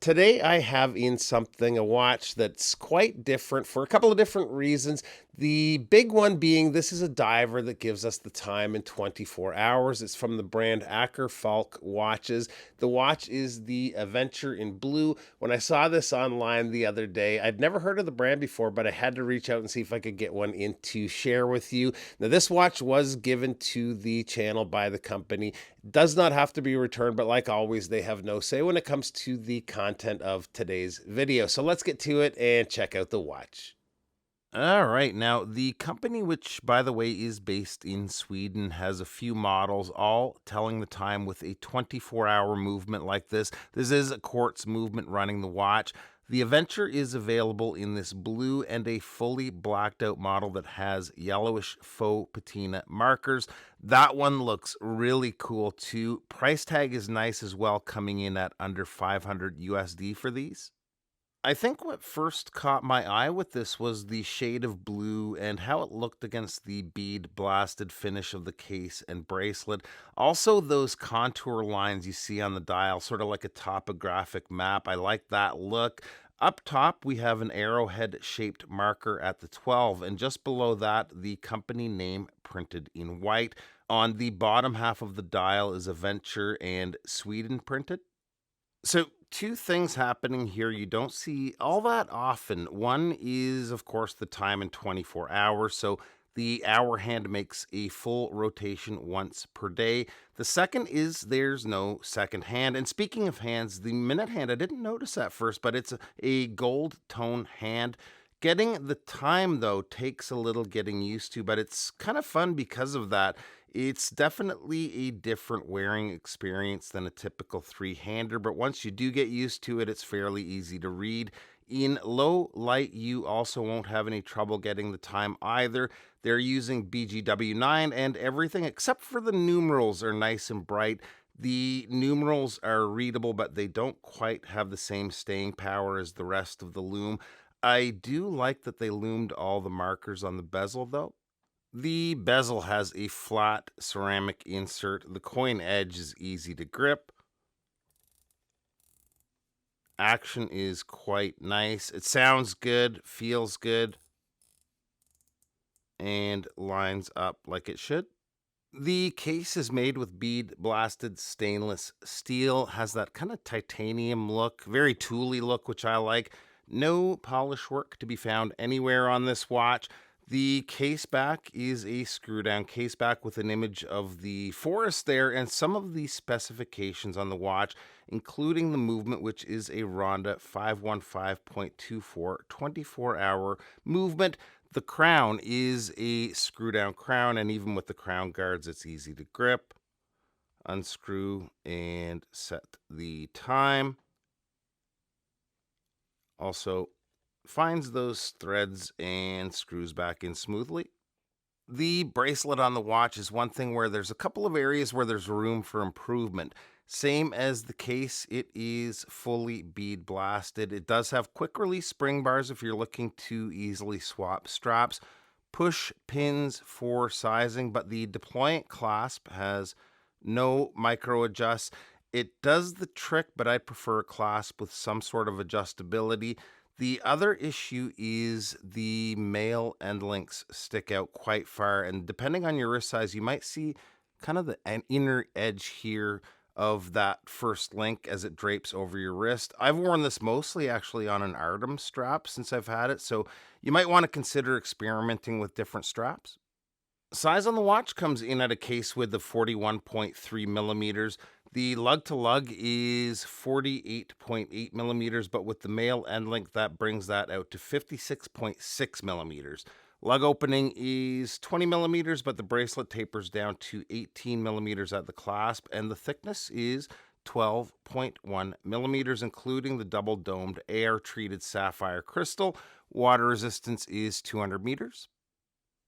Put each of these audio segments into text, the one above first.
Today, I have in something, a watch that's quite different for a couple of different reasons. The big one being this is a diver that gives us the time in 24 hours. It's from the brand Akerfalk Watches. The watch is the Aventyr in blue. When I saw this online the other day, I'd never heard of the brand before, but I had to reach out and see if I could get one in to share with you. Now, this watch was given to the channel by the company. Does not have to be returned, but like always, they have no say when it comes to the content of today's video. So let's get to it and check out the watch. All right. Now, the company, which by the way is based in Sweden, has a few models, all telling the time with a 24-hour movement like this. This is a quartz movement running the watch. The Aventyr is available in this blue and a fully blacked out model that has yellowish faux patina markers. That one looks really cool too. Price tag is nice as well, coming in at under 500 USD for these. I think what first caught my eye with this was the shade of blue and how it looked against the bead blasted finish of the case and bracelet. Also, those contour lines you see on the dial, sort of like a topographic map. I like that look. Up top, we have an arrowhead shaped marker at the 12, and just below that, the company name printed in white. On the bottom half of the dial is Aventyr and Sweden printed. So, two things happening here you don't see all that often. One is, of course, the time in 24 hours. So, the hour hand makes a full rotation once per day. The second is there's no second hand. And speaking of hands, the minute hand, I didn't notice at first, but it's a gold tone hand. Getting the time, though, takes a little getting used to, but it's kind of fun because of that. It's definitely a different wearing experience than a typical three-hander, but once you do get used to it, it's fairly easy to read. In low light, you also won't have any trouble getting the time either. They're using BGW9, and everything except for the numerals are nice and bright. The numerals are readable, but they don't quite have the same staying power as the rest of the loom. I do like that they loomed all the markers on the bezel, though. The bezel has a flat ceramic insert. The coin edge is easy to grip. Action is quite nice. It sounds good, feels good, and lines up like it should. The case is made with bead blasted stainless steel, has that kind of titanium look, very tooly look, which I like. No polish work to be found anywhere on this watch. The case back is a screw down case back with an image of the forest there and some of the specifications on the watch, including the movement, which is a Ronda 515.24 24-hour movement. The crown is a screw down crown, and even with the crown guards, it's easy to grip. Unscrew and set the time. Also finds those threads and screws back in smoothly. The bracelet on the watch is one thing where there's a couple of areas where there's room for improvement. Same as the case, it is fully bead blasted. It does have quick release spring bars if you're looking to easily swap straps. Push pins for sizing, but the deployant clasp has no micro adjusts. It does the trick, but I prefer a clasp with some sort of adjustability. The other issue is the male end links stick out quite far, and depending on your wrist size, you might see kind of an inner edge here of that first link as it drapes over your wrist. I've worn this mostly actually on an Artem strap since I've had it, so you might want to consider experimenting with different straps. Size on the watch comes in at a case width of 41.3 millimeters. The lug to lug is 48.8 millimeters, but with the male end link, that brings that out to 56.6 millimeters. Lug opening is 20 millimeters, but the bracelet tapers down to 18 millimeters at the clasp, and the thickness is 12.1 millimeters, including the double domed air treated sapphire crystal. Water resistance is 200 meters.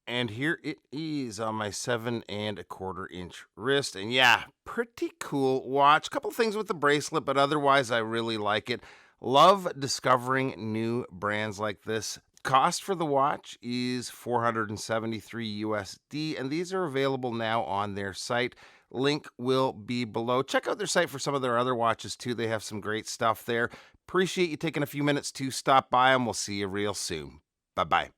And here it is on my 7.25-inch wrist. And yeah, pretty cool watch. Couple things with the bracelet, but otherwise I really like it. Love discovering new brands like this. Cost for the watch is 473 USD, and these are available now on their site. Link will be below. Check out their site for some of their other watches too. They have some great stuff there. Appreciate you taking a few minutes to stop by, and we'll see you real soon. Bye bye.